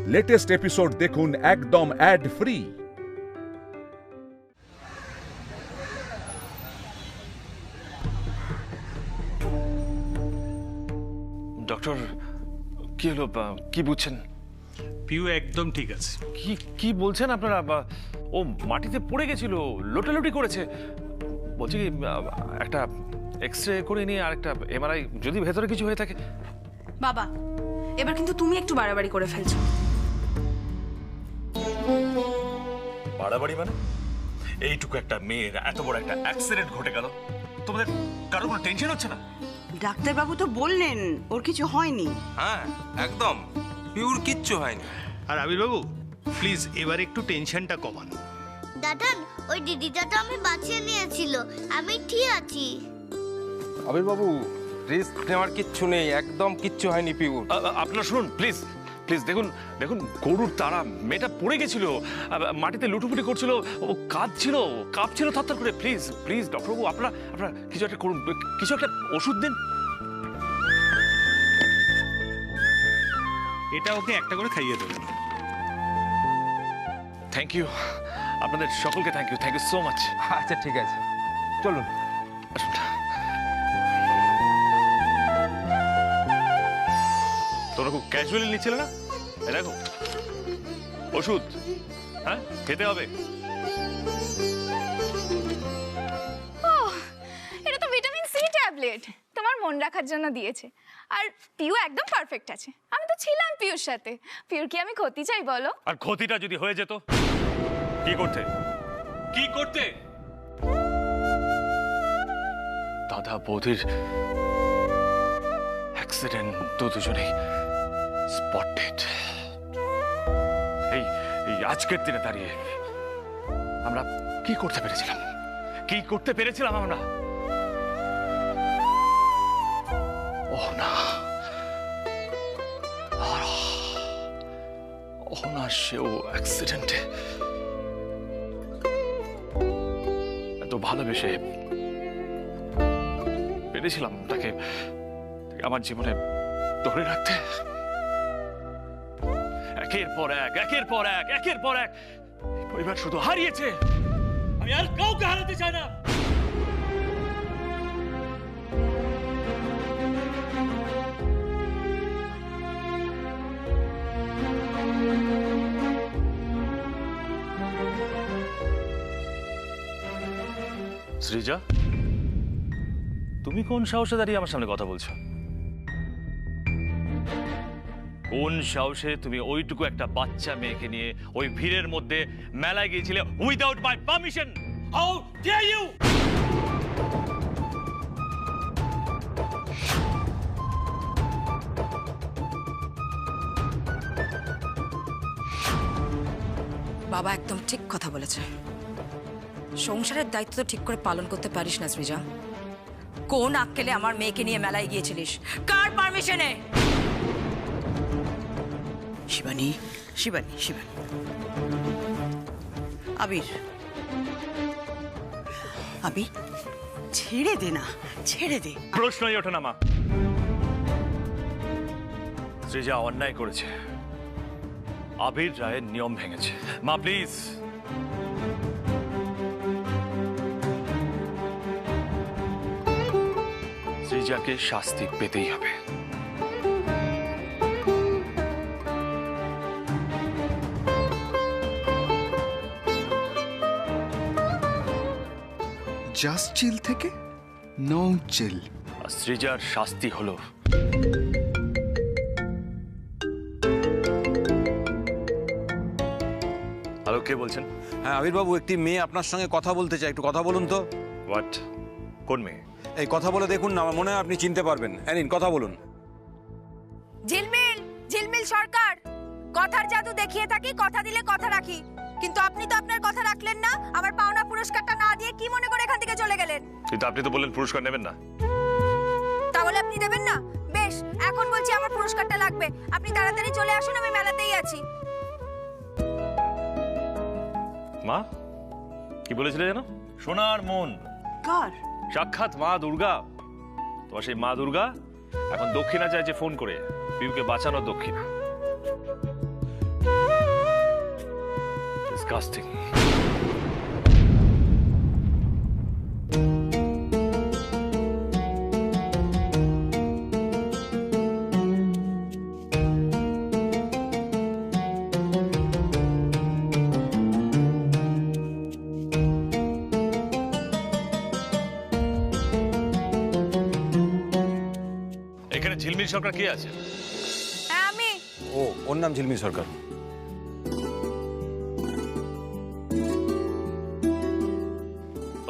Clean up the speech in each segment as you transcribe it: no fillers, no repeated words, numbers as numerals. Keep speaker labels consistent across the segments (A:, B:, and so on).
A: Latest episode দেখুন একদম add free.
B: Doctor, কি হলো? কি বুঝছেন?
C: পিউ একদম ঠিক আছে।
B: কি কি বলছেন আপনারা? ও মাটিতে পড়ে গেছিল, লোটালুটি করেছে। বলছি কি, একটা এক্সরে করে নিয়ে আর একটা এমআরআই, যদি ভেতরে কিছু হয়ে থাকে।
D: বাবা, এবার কিন্তু তুমি একটু বাড়াবাড়ি করে ফেলছো।
B: বাড়াবাড়ি মানে? এইটুকু একটা মেয়ের এত বড় একটা অ্যাক্সিডেন্ট ঘটে গেল, তোমাদের কারো কোনো টেনশন হচ্ছে না?
E: ডাক্তারবাবু তো বললেন ওর কিছু হয়নি।
F: হ্যাঁ একদম, পিওর কিচ্ছু হয়নি।
C: আর আবিরবাবু প্লিজ এবার একটু টেনশনটা কমান।
G: দাদান, ওই দিদিটা তো আমি বাঁচিয়ে নিয়েছিল, আমি ঠিক আছি।
F: আবিরবাবু রিস্ক নেওয়ার কিচ্ছু নেই, একদম কিচ্ছু হয়নি পিওর।
B: আপনারা শুনুন প্লিজ প্লিজ। দেখুন দেখুন, গরুর তারা, মেয়েটা পড়ে গেছিল, মাটিতে লুটুপুটি করছিল, ও কাঁদছিল, কাঁপছিল থরথর করে। প্লিজ প্লিজ ডক্টরবাবু, আপনারা কিছু একটা করুন, কিছু একটা ওষুধ দিন।
C: এটা ওকে একটা করে খাইয়ে দেবেন।
B: থ্যাংক ইউ, আপনাদের সকলকে থ্যাংক ইউ সো মাচ।
F: আচ্ছা ঠিক আছে, চলুন।
B: আসুন। তোমরা খুব ক্যাজুয়ালি নিচ্ছিলে না? এই দেখো ওষুধ, হ্যাঁ খেতে হবে।
H: এটা তো ভিটামিন সি ট্যাবলেট, তোমার মন রাখার জন্য দিয়েছে। আর পিউ একদম পারফেক্ট আছে, আমি তো ছিলাম পিউর সাথে। পিউর কি আমি ক্ষতি চাই বলো?
B: আর ক্ষতিটা যদি হয়ে যেত, কি করতে? কি করতে? দাদা বৌদির অ্যাক্সিডেন্ট, দুজনেই স্পটেড। এই আজকের দিনে দাঁড়িয়ে আমরা কি করতে পেরেছিলাম? কি করতে পেরেছিলাম আমরা? ওহ না, ওহ না, সেও অ্যাক্সিডেন্টে। এত ভালোবেসে পেরেছিলাম তাকে আমার জীবনে ধরে রাখতে। একের পর এক পরিবার শুধু হারিয়েছে। আমি আর কাউকে হারাতে চাই না। সৃজা, তুমি কোন সাহসে দাঁড়িয়ে আমার সামনে কথা বলছো? কোন সাহসে তুমি ওইটুকু একটা বাচ্চা মেয়েকে নিয়ে ওই ভিড়ের মধ্যে মেলায় গিয়েছিলে without my permission? How dare you!
D: বাবা একদম ঠিক কথা বলেছে। সংসারের দায়িত্ব তো ঠিক করে পালন করতে পারিস না সৃজা। কোন আক্কেলে আমার মেয়েকে নিয়ে মেলায় গিয়েছিলিস? কার পারমিশনে?
E: শিবানী, শিবানী, শিবানী। আবির, আবির ছেড়ে দে না, ছেড়ে দে।
B: প্রশ্নই ওঠে না মা। সৃজা অন্যায় করেছে, আবির রায়ের নিয়ম ভেঙেছে। মা প্লিজ। সৃজাকে শাস্তি পেতেই হবে।
I: জাস্ট চিল থেকে নো চিল।
B: সৃজার শাস্তি হলো হ্যালো, কে বলছেন?
J: হ্যাঁ আবিরবাবু, একটি মেয়ে আপনার সঙ্গে কথা বলতে চাই, একটু কথা বলুন তো।
B: হোয়াট? কোন মেয়ে?
J: এই কথা বলে দেখুন না, আমার মনে হয় আপনি চিনতে পারবেন। নিন কথা বলুন।
D: ঝিলমিল, ঝিলমিল সরকার। কথার জাদু দেখিয়ে থাকি, কথা দিলে কথা রাখি। কিন্তু আপনি তো আপনার কথা রাখলেন না। আমার পাওনা পুরস্কারটা না দিয়ে কি মনে করে এখান থেকে চলে গেলেন?
B: কিন্তু আপনি তো বললেন পুরস্কার নেবেন না।
D: তাহলে আপনি দেবেন না? বেশ, এখন বলছি আমার পুরস্কারটা লাগবে। আপনি তাড়াতাড়ি চলে আসুন, আমি মেলাতেই আছি।
B: মা কি বলেছিলে যেন? সোনার মন।
E: কার?
B: সাক্ষাৎ মা দুর্গা। তোমার সেই মা দুর্গা এখন দক্ষিণা চাইছে ফোন করে, পিউকে বাঁচানোর দক্ষিণা। ডিসকাস্টিং। এখানে ঝিলমিল সরকার কে আছে?
D: হ্যাঁ আমি।
J: ও, ওর নাম ঝিলমিল সরকার।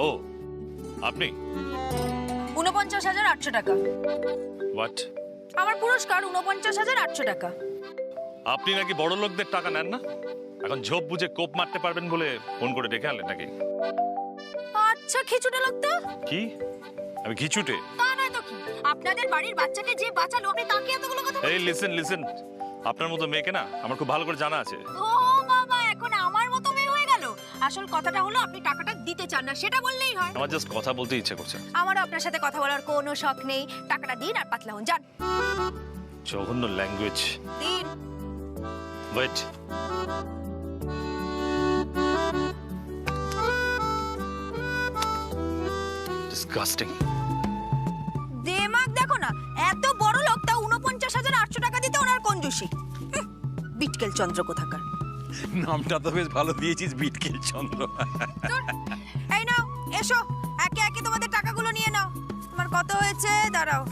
B: ও, আপনি?
D: 49,800 টাকা
B: হোয়াট?
D: আমার পুরস্কার 49,800 টাকা।
B: আপনি নাকি বড় লোকদের টাকা নেন না? এখন ঝোপ বুঝে কোপ মারতে পারবেন বলে ফোন করে ডেকে আনলেন নাকি?
D: আচ্ছা খিচুটে লোক তো।
B: কি? আমি খিচুটে?
D: তা নয় তো কি, আপনাদের বাড়ির বাচ্চাকে যে বাঁচালো আপনি তাকে এতগুলো কথা
B: এই লিসেন, আপনার মতো মেয়েকে না আমার খুব ভালো করে জানা আছে।
D: ও বাবা, এখন আমার মতো মেয়ে হয়ে গেল। আসল কথাটা হলো আপনি টাকাটা দিতে চান না, সেটা বললেই হয়।
B: আমার জাস্ট কথা বলতে ইচ্ছে করছে।
D: আমারও আপনার সাথে কথা বলার কোনো শখ নেই। টাকাটা দিন আর পাতলা হন, যান।
B: জঘন্য ল্যাঙ্গুয়েজ।
D: দিন।
B: Wait, disgusting.
D: দেমাগ দেখো না, এত বড় লোক তা 49,800 টাকা দিতে ওনার কঞ্জুসি। বিটকেল চন্দ্র কোথাকার।
J: নামটা তো বেশ ভালো দিয়েছিস, বিটকেল চন্দ্র।
D: এই নাও, এসো একে একে তোমাদের টাকাগুলো নিয়ে নাও। তোমার কত হয়েছে দাঁড়াও।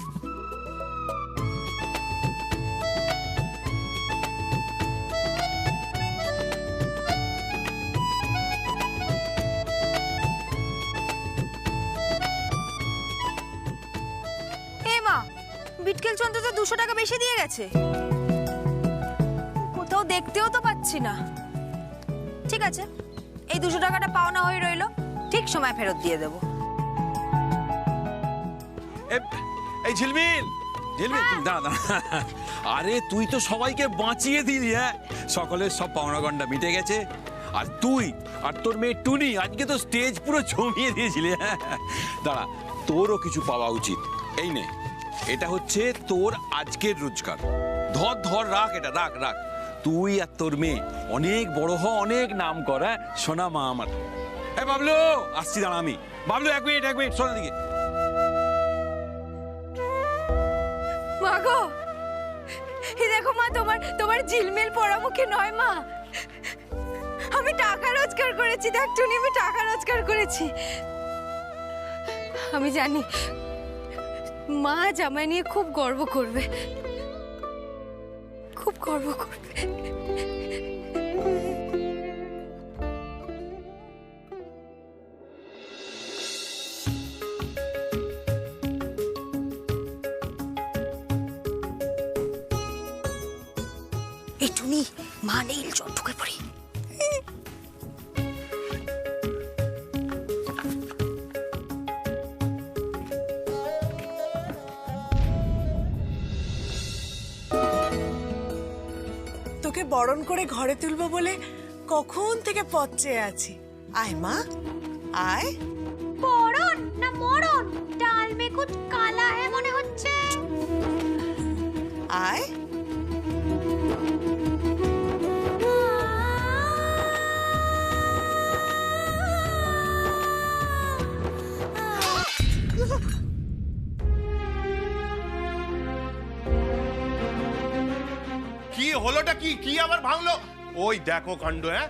D: বিটকেল চন্দ্র তো 200 টাকা বেশি দিয়ে গেছে। কোথাও দেখতেও তো পাচ্ছি না। ঠিক আছে, এই 200 টাকাটা পাওনা হয়ে রইলো, ঠিক সময় ফেরত দিয়ে দেব।
J: এই ঝিলমিল, ঝিলমিল তুমি দাঁড়া। আরে তুই তো সবাইকে বাঁচিয়ে দিলি। হ্যাঁ, সকলের সব পাওনা গন্ডা মিটে গেছে। আর তুই আর তোর মেয়ে টুনি আজকে তো স্টেজ পুরো জমিয়ে দিয়েছিলি। দাঁড়া, তোরও কিছু পাওয়া উচিত। এই নে, এটা হচ্ছে তোর আজকের রোজগার। ধর ধর, রাখ এটা, রাখ রাখ। তুই আর তোর মেয়ে অনেক বড় হ, অনেক নাম কর। হ্যাঁ সোনা মা আমার। হ্যাঁ বাবলু, আসছি, দাঁড়া আমি। বাবলু এক মিনিট, শোনা দিকে।
D: মা গো, এই দেখো মা, তোমার ঝিলমিল পোড়ামুখী নয় মা। আমি টাকা রোজগার করেছি, দেখ টুনি, আমি টাকা রোজগার করেছি। আমি জানি মা জামাই নিয়ে খুব গর্ব করবে, খুব গর্ব করবে। এই টুনি, মা নেই, চল ঢুকে পড়ি।
E: তোকে বরণ করে ঘরে তুলবো বলে কখন থেকে পথ চেয়ে আছি। আয় মা, আয়।
G: বরণ না মরণ? ডাল মে কুছ কালা হ্যায় মনে হচ্ছে।
E: আয়।
C: কি হলোটা কি? কি আবার ভাঙলো? ওই দেখো কাণ্ড। হ্যাঁ,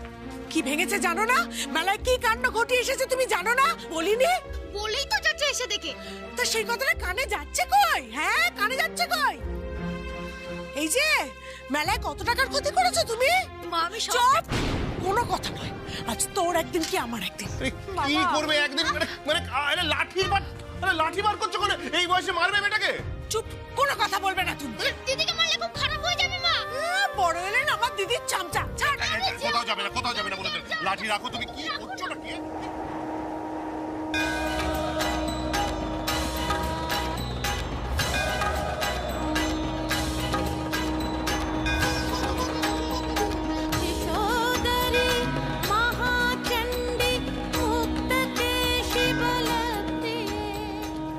E: কি ভেঙেছে জানো না? মেলায় কি কাণ্ড ঘটিয়ে এসেছে তুমি জানো না? বলিনি?
G: বলেই তো যাচ্ছে এসে দেখে।
E: তা সেই কথাটা কানে যাচ্ছে কই? হ্যাঁ, কানে যাচ্ছে কই? এই যে মেলায় কত টাকার ক্ষতি করেছো তুমি?
D: মা আমি
E: চুপ! কোনো কথা নয়, আজ তোর একদিন কি আমার একদিন।
C: কি করবে একদিন? মানে আরে লাঠি বার করছো কেন? এই বয়সে মারবে মেয়েটাকে?
E: চুপ, কোনো কথা বলবে না তুমি।
G: দিদিকে মারলে খুব খারাপ হয়ে যাবে মা।
E: বড় এলেন আমার দিদির চামচা। ছাড়।
C: কোথাও যাবে না বলে দিন। লাঠি রাখো। তুমি কি করছো নাকি?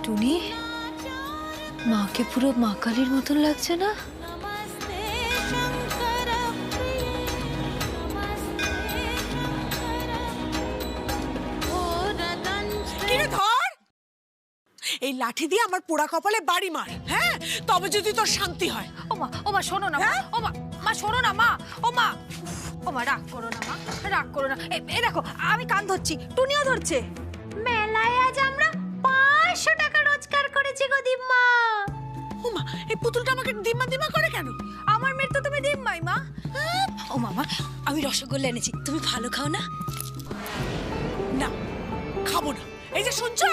D: টুনি, মাকে পুরো মা কালীর মতন লাগছে না?
E: এই লাঠি দিয়ে আমার পোড়া কপালে বাড়ি মার, হ্যাঁ? তবে যদি তোর শান্তি হয়।
D: ও মা শোনো না মা, ও মা শোনো না মা, ও মা রাগ করো না মা, রাগ করো না। এই দেখো আমি কান ধরছি, টুনিও ধরছে।
G: মেলায় আজ আমরা 500 টাকা রোজগার করেছি গো দিম্মা।
E: ও মা, এই পুতুলটা আমাকে দিম্মা দিম্মা করে কেন?
D: আমার মেয়ের তো তুমি দিম্মাই মা।
E: ও মামা, আমি রসগোল্লা এনেছি, তুমি ভালো খাও না? না, খাবো না। এই যে শুনছো,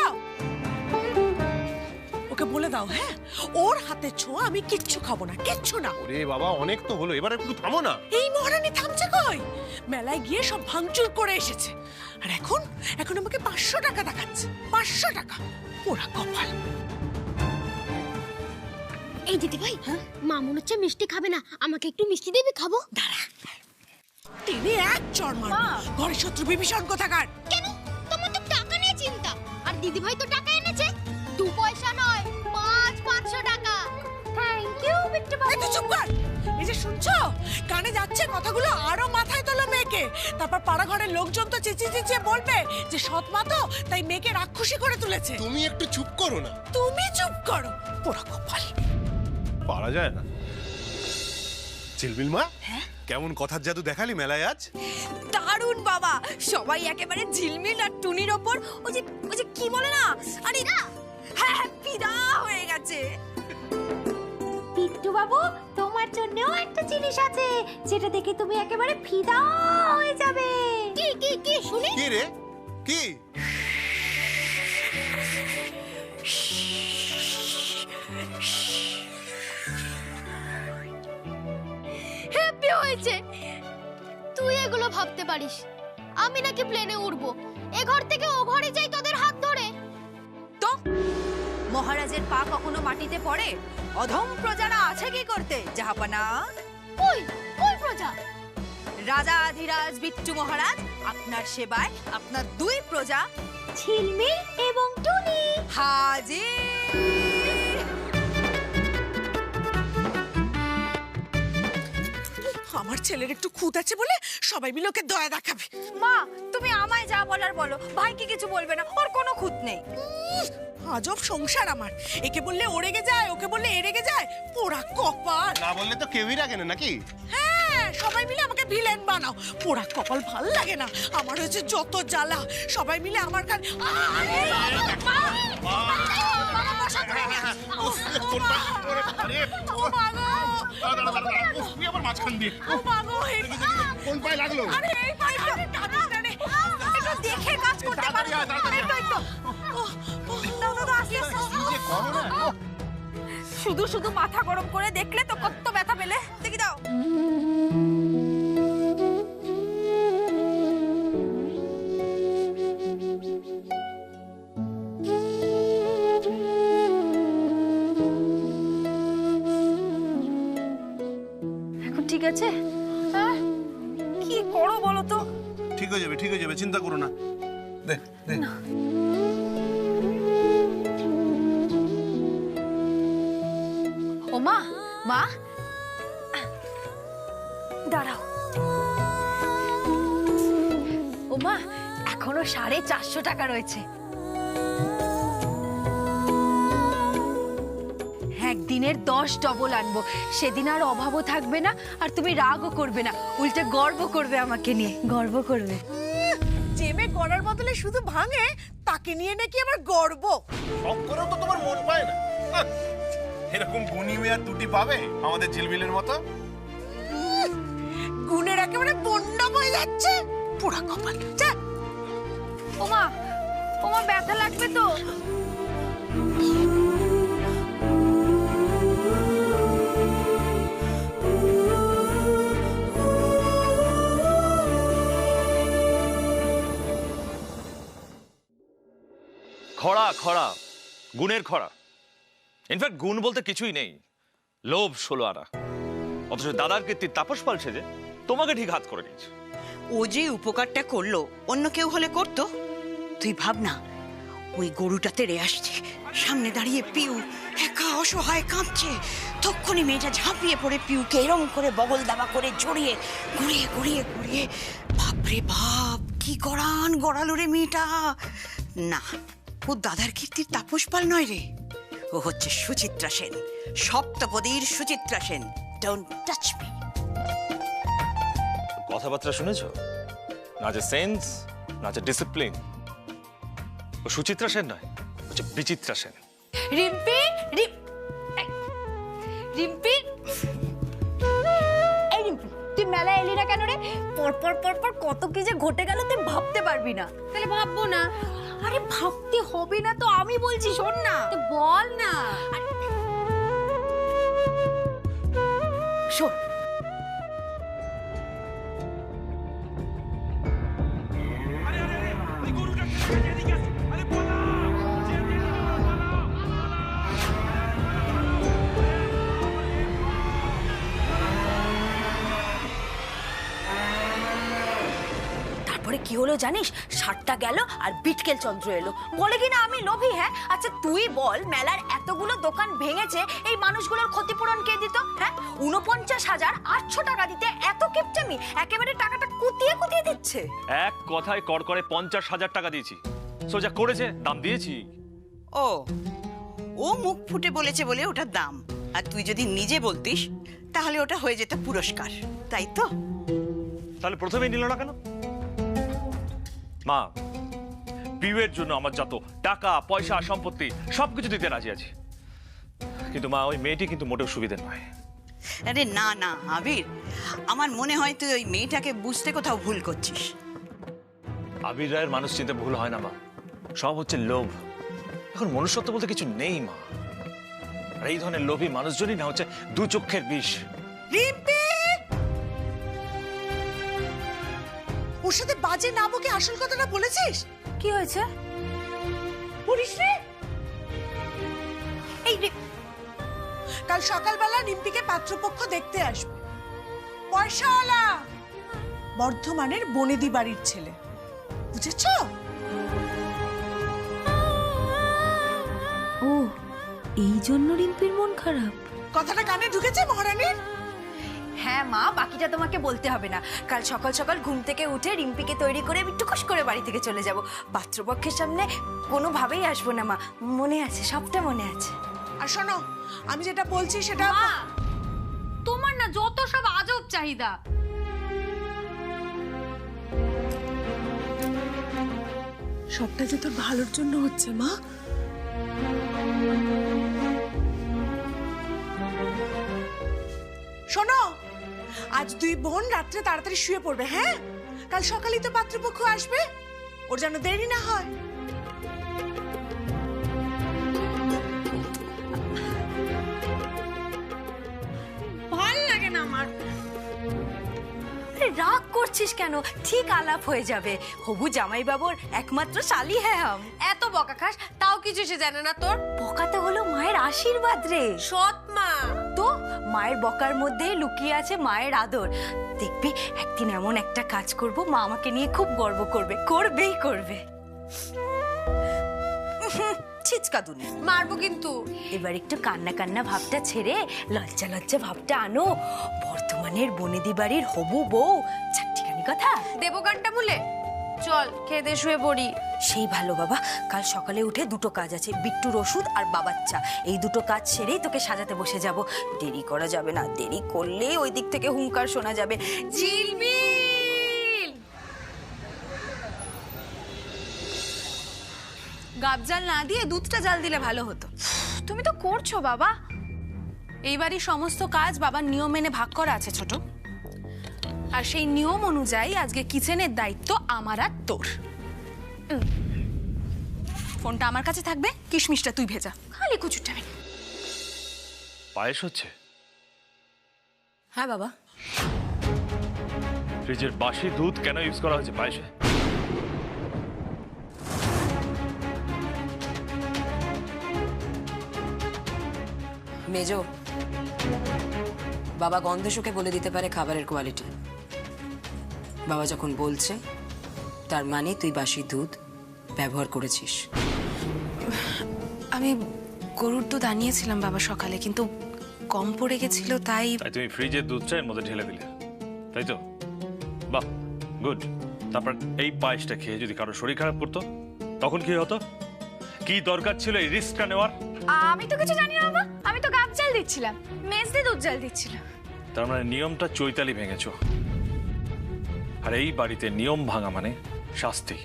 E: ওকে বলে দাও, হ্যাঁ, ওর হাতে ছোঁয়া আমি কিচ্ছু খাবো না, কিচ্ছু না।
C: ওরে বাবা, অনেক তো হলো, এবার একটু থামো না।
E: এই মহারানী থামছে কই? মেলায় গিয়ে সব ভাঙচুর করে এসেছে, আর এখন আমাকে 500 টাকা দেখাচ্ছে। 500 টাকা, পোড়া কপাল।
G: এই দিদি ভাই, মা মনে হচ্ছে মিষ্টি খাবে না, আমাকে একটু মিষ্টি দেবে, খাবো।
E: দাঁড়া, তিনি এক চড় মারবো। ঘরে শত্রু বিভীষণ কোথাকার।
G: কেন? তোমার তো টাকা নিয়ে চিন্তা, আর দিদি ভাই তো টাকা এনেছে 2 পয়সা নয়, 500 টাকা। থ্যাংক ইউ বিট্টু বাবু।
E: এই তুই চুপ কর। এই যে শুনছো, কানে যাচ্ছে কথাগুলো, আরো মাথায় তোলো মেয়েকে। তারপর পাড়া ঘরের লোকজন তো চেঁচিয়ে বলবে যে সৎ মা তো তাই মেয়েকে রাক্ষসী করে তুলেছে।
C: তুমি একটু চুপ করো না।
E: তুমি চুপ করো, পোড়া কপাল।
C: পারা যায় না। ঝিলমিল মা, কেমন কথার জাদু দেখালি মেলায় আজ?
D: দারুণ বাবা, সবাই একেবারে ঝিলমিল আর টুনির ওপর ওই যে কি বলে না, আরে হ্যাঁ ফিদা হয়ে গেছে।
G: বিট্টু বাবু, তোমার জন্যও একটা জিনিস আছে যেটা দেখে তুমি একেবারে ফিদা হয়ে যাবে। কি শুনি?
C: কি রে, কি?
G: হ্যাপি হয়েছে। তুই এগুলো ভাবতে পারিস? আমি নাকি প্লেনে উড়বো, এ ঘর থেকে ও ঘরে যাই তোদের হাত ধরে?
D: তো মহারাজের পা কখনো মাটিতে পড়ে? অধম প্রজারা আছে কি করতে জাহাপনা?
G: কই কই প্রজা?
D: রাজাধিরাজ বিট্টু মহারাজ আপনার সেবায় আপনার 2 প্রজা
G: ঝিলমিল এবং টুনি
D: হাজির।
E: আমার ছেলের একটু খুঁত আছে বলে সবাই মিলে ওকে দয়া দেখাবে।
D: মা তুমি আমায় যা বলার বলো, ভাইকে কিছু বলবে না, ওর কোনো খুঁত নেই।
E: আজব সংসার আমার। একে বললে ও রেগে যায়, ওকে বললে এ রেগে যায়, পোড়া কপাল।
C: না বললে তো কেউই রাখে না নাকি?
E: হ্যাঁ, সবাই মিলে আমাকে ভিলেন বানাও। পোড়া কপাল ভাল লাগে না আমার, হয়েছে যত জ্বালা। সবাই মিলে আমার কান
C: কোন পায়ে লাগলো?
D: দেখে কাজ করতে পারো। শুধু মাথা গরম করে দেখলে তো কত ব্যথা পেলে। দেখি দাও। এখন ঠিক আছে? কি করো বলো তো?
C: ঠিক হয়ে যাবে, ঠিক হয়ে যাবে, চিন্তা করো না। দে দে।
D: ও মা, মা দাঁড়াও। ও মা, এখনো 450 টাকা রয়েছে। একদিনের 10 ডবল আনবো, সেদিন আর অভাবও থাকবে না, আর তুমি রাগও করবে না, উল্টে গর্ব করবে আমাকে নিয়ে, গর্ব করবে।
E: জেমে গড়ার বদলে শুধু ভাঙে, তাকে নিয়ে নাকি আমার গর্ব।
C: সব করেও তো তোমার মন পায় না। এরকম গুণী মেয়ে আর 2টি পাবে আমাদের ঝিলমিলের মতো?
E: গুণের একেবারে বন্যা বয়ে যাচ্ছে, পোড়া কপাল। যা।
D: ও মা ব্যথা লাগবে তো?
B: খরা গুণের খরা। ইনফ্যাক্ট গুণ বলতে কিছুই নেই, লোভ 16 আনা। অথচ দাদার কীর্তি তাপস পাল সেজে তোমাকে ঠিক হাত করে নিয়েছে।
K: ও যে উপকারটা করলো অন্য কেউ হলে করতো? তুই ভাব না, ওই গরুটা তেড়ে আসছে, সামনে দাঁড়িয়ে পিউ একা অসহায় কাঁদছে, তক্ষুনি মেয়েটা ঝাঁপিয়ে পড়ে পিউকে এরম করে বগল দাবা করে জড়িয়ে ঘুরিয়ে বাপরে বাপ, কি গড়ান গড়ালো রে মেয়েটা। না, ও দাদার কীর্তির তাপস পাল নয় রে, ও হচ্ছে সুচিত্রা সেন, সপ্তপদীর Suchitra Sen. Don't touch me.
B: কথাবার্তা শুনেছো? না আছে সেন্স, না আছে ডিসিপ্লিন। ও সুচিত্রা সেন নয়, হচ্ছে বিচিত্রা সেন।
D: রিম্পি রিম্পি এই রিম্পি, তুই মেলায় এলি না কেন রে? পর কত কি যে ঘটে গেল তুই ভাবতে পারবি না।
H: তাহলে ভাববো না?
D: আরে ভাবতে হবে না তো, আমি বলছি শোন না।
H: তো বল না।
D: শোন, তারপরে কি হলো জানিস? ষাটটা গেল আর বিটকেল চন্দ্র এলো, বলে কিনা আমি লোভী। হ্যাঁ আচ্ছা তুই বল, মেলার এতগুলো দোকান ভেঙেছে, এই মানুষগুলোর ক্ষতিপূরণ কে দিত? হ্যাঁ ৪৯,৮০০ টাকা দিতে এত কিপটামি, একেবারে টাকাটা কুতিয়ে কুতিয়ে দিচ্ছে।
B: এক কথায় কর করে ৫০,০০০ টাকা দিয়েছি। সোজা করেছে, দাম দিয়েছি।
K: ও ও মুখ ফুটে বলেছে বলে ওটার দাম, আর তুই যদি নিজে বলতিস তাহলে ওটা হয়ে যেত পুরস্কার, তাই তো?
B: তাহলে প্রথমেই নিল না কেন? মা, পিউয়ের জন্য আমার যত টাকা পয়সা সম্পত্তি সবকিছু দিতে রাজি আছি, কিন্তু মা ওই মেয়েটি কিন্তু মোটেও সুবিধে নয়।
K: আরে না না আবির, আমার মনে হয় তুই ওই মেয়েটাকে বুঝতে কোথাও ভুল করছিস।
B: আবির রায়ের মানুষ চিনতে ভুল হয় না মা, সব হচ্ছে লোভ। এখন মনুষ্যত্ব বলতে কিছু নেই মা, আর এই ধরনের লোভী মানুষজনই না হচ্ছে দু চক্ষের বিষ।
E: রিম্পি, ওর সাথে বাজে না বকে আসল কথাটা বলেছিস?
D: কি হয়েছে?
E: বলিস রে।
D: এই
E: কাল সকালবেলা রিম্পিকে পাত্রপক্ষ দেখতে আসবে, পয়সাওয়ালা, বর্ধমানের বনেদি বাড়ির ছেলে, বুঝেছ?
D: ও এই জন্য রিম্পির মন খারাপ।
E: কথাটা কানে ঢুকেছে মহারানীর?
D: হ্যাঁ মা, বাকিটা তোমাকে বলতে হবে না। কাল সকাল সকাল ঘুম থেকে উঠে রিম্পিকে তৈরি করে আমি টুকুস করে বাড়ি থেকে চলে যাব। পাত্রপক্ষের সামনে কোনোভাবেই আসবো না মা, মনে আছে, সবটা মনে আছে।
E: আর শোনো, আমি যেটা বলছি সেটা
H: তোমার না যত সব আজব চাহিদা।
E: সবটা যে তোর ভালোর জন্য হচ্ছে মা। শোনো, আজ দুই বোন রাত্রে তাড়াতাড়ি শুয়ে পড়বে, হ্যাঁ? কাল সকালেই তো পাত্রপক্ষ আসবে, ওর যেন দেরি না হয়।
D: ভাল লাগে না আমার। রাগ করছিস কেন? ঠিক আলাপ হয়ে যাবে। হবু জামাই বাবুর একমাত্র শালি হ্যাঁ হাম।
H: এত বকা খাস তাও কিছু সে জানে না তোর?
D: বকাতে হলো মায়ের আশীর্বাদ রে।
H: সৎ মা
D: তো মায়ের বকার মধ্যে লুকিয়ে আছে মায়ের আদর। দেখবি একদিন এমন একটা কাজ করব, মা আমাকে নিয়ে খুব গর্ব করবে, করবেই করবে। ছিচকা দুনি
H: মারবো কিন্তু।
D: এবার একটু কান্না কান্না ভাবটা ছেড়ে লজ্জা লজ্জা ভাবটা আনো। বর্ধমানের বনেদি বাড়ির হবু বউ, চারটিখানি কথা
H: দেবগানটা বলে চল খেয়ে দে শুয়ে পড়ি।
D: সেই ভালো বাবা, কাল সকালে উঠে দুটো কাজ আছে, বিট্টুর ওষুধ আর বাবার চা। এই দুটো কাজ সেরেই তোকে সাজাতে বসে যাব। দেরি করা যাবে না, দেরি করলে ওই দিক থেকে হুঙ্কার শোনা যাবে।
H: ঝিলমিল
D: গাব জাল না দিয়ে দুধটা জাল দিলে ভালো হতো।
H: তুমি তো করছো বাবা।
D: এইবারই সমস্ত কাজ বাবার নিয়ম মেনে ভাগ করা আছে ছোট, আর সেই নিয়ম অনুযায়ী আজকে কিচেনের দায়িত্ব আমার আর তোর। ফোনটা আমার কাছে থাকবে, কিশমিশটা তুই ভেজা।
H: খালি কুচুরটা
B: পায়েস হচ্ছে?
D: হ্যাঁ বাবা।
B: ফ্রিজের বাসি দুধ কেন ইউজ করা হয়েছে পায়েসে?
L: মেজো, বাবা গন্ধ শুকে বলে দিতে পারে খাবারের কোয়ালিটি। বাবা যখন বলছে তার মানে তুই বাসি দুধ ব্যবহার করেছিস।
D: আমি গরুর দুধ আনিয়েছিলাম বাবা সকালে, কিন্তু কম পড়ে গেছিল, তাই
B: তুমি ফ্রিজের দুধটা এর মধ্যে ঢেলে দিলে, তাই তো? বাহ, গুড। তারপর এই পায়েসটা খেয়ে যদি কারো শরীর খারাপ করতো তখন কি হতো? কি দরকার ছিল এই রিস্কটা নেওয়ার?
H: আমি তো কিছু জানি না বাবা, আমি তো গাব জাল দিচ্ছিলাম, মেজদি দুধ জাল দিচ্ছিলাম।
B: তার মানে নিয়মটা চৈতালি ভেঙেছো, আর এই বাড়িতে নিয়ম ভাঙা মানে শাস্তি।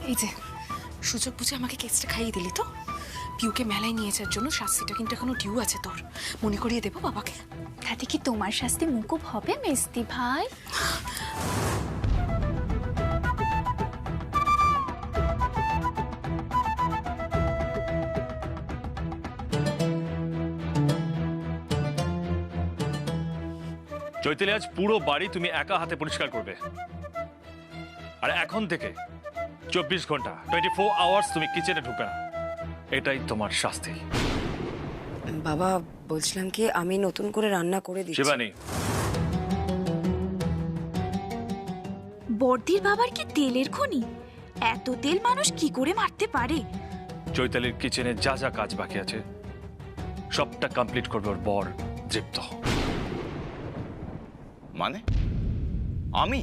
M: এই যে সুযোগ বুঝে আমাকে কেসটা খাইয়ে দিলি তো। পিউকে মেলায় নিয়ে যাওয়ার জন্য শাস্তিটা কিন্তু এখনো ডিউ আছে তোর, মনে করিয়ে দেবো বাবাকে।
H: তাতে কি তোমার শাস্তি মুকুব হবে মেজদি ভাই?
B: চৈতালি, আজ পুরো বাড়ি তুমি একা হাতে পরিষ্কার করবে, আর এখন থেকে 24 ঘন্টা 24 আওয়ার্স তুমি কিচেনে ঢুকবে না। এটাই তোমার শাস্তি।
L: বাবা বলছিলাম কি, আমি নতুন করে রান্না করে দিচ্ছি।
B: শিবানী,
H: বর্দির বাবার কি তেলের খনি? এত তেল মানুষ কি করে মারতে পারে?
B: চৈতালির কিচেনে যা যা কাজ বাকি আছে সবটা কমপ্লিট করবে ওর বর দৃপ্ত।
N: মানে আমি?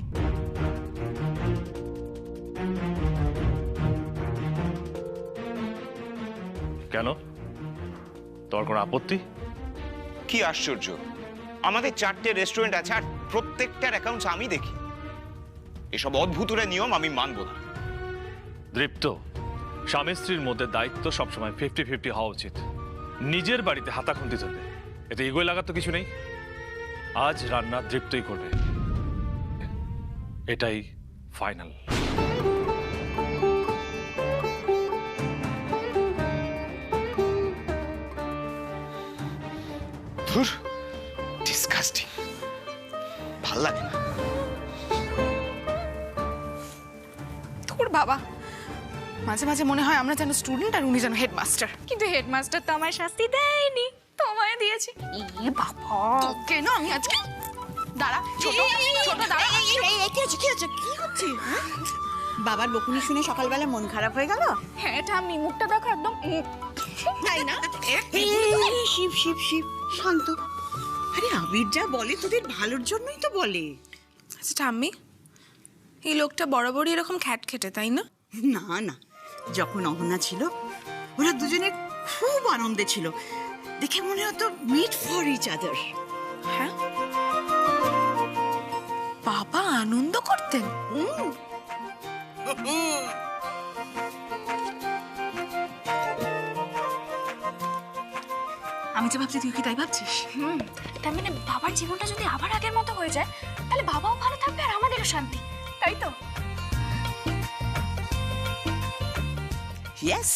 B: কেন, তোর কোনো আপত্তি?
N: কি আশ্চর্য, আমাদের 4টে রেস্টুরেন্ট আছে আর প্রত্যেকটার অ্যাকাউন্টস আমি দেখি। এসব অদ্ভুতুরে নিয়ম আমি মানব না।
B: দৃপ্ত, স্বামী স্ত্রীর মধ্যে দায়িত্ব সবসময় 50-50 হওয়া উচিত। নিজের বাড়িতে হাতাখুন্তি চলবে, এতে এগোয় লাগার তো কিছু নেই। আজ রান্না দৃপ্তই করবে, এটাই ফাইনাল।
N: ধুর, ডিসকাস্টিং, ভাল লাগে না।
M: তোর বাবা, মাঝে মাঝে মনে হয় আমরা যেন স্টুডেন্ট আর উনি যেন হেডমাস্টার।
H: কিন্তু হেডমাস্টার তো আমার শাস্তি দেয়নি, তোমায় দিয়েছে।
M: এ বাবা, তোকে না আমি আজকে দাঁড়া, ছোট ছোট দাঁড়া।
K: কি হচ্ছে কি হচ্ছে কি হচ্ছে? বাবার বকুনি শুনে সকালবেলা মন খারাপ হয়ে গেল?
H: হ্যাঁ ঠাম্মি, মুখটা দেখো একদম
K: তাই না? শিব শিব শিব, শান্ত। আরে আবির যা বলে তোদের ভালোর জন্যই তো বলে।
M: আচ্ছা ঠাম্মি, এই লোকটা বরাবরই এরকম খ্যাটখেটে, তাই না?
K: না না, যখন অহনা ছিল ওরা দুজনে খুব আনন্দে ছিল, দেখে মনে হতো মিট ফর ইচ আদার।
M: হ্যাঁ, বাবা আনন্দ করতেন? আমি যে ভাবছি তুই কি তাই ভাবছিস?
H: তার মানে বাবার জীবনটা যদি আবার আগের মতো হয়ে যায়, তাহলে বাবাও ভালো থাকবে আর আমাদেরও শান্তি, তাই তো?
K: ইয়েস,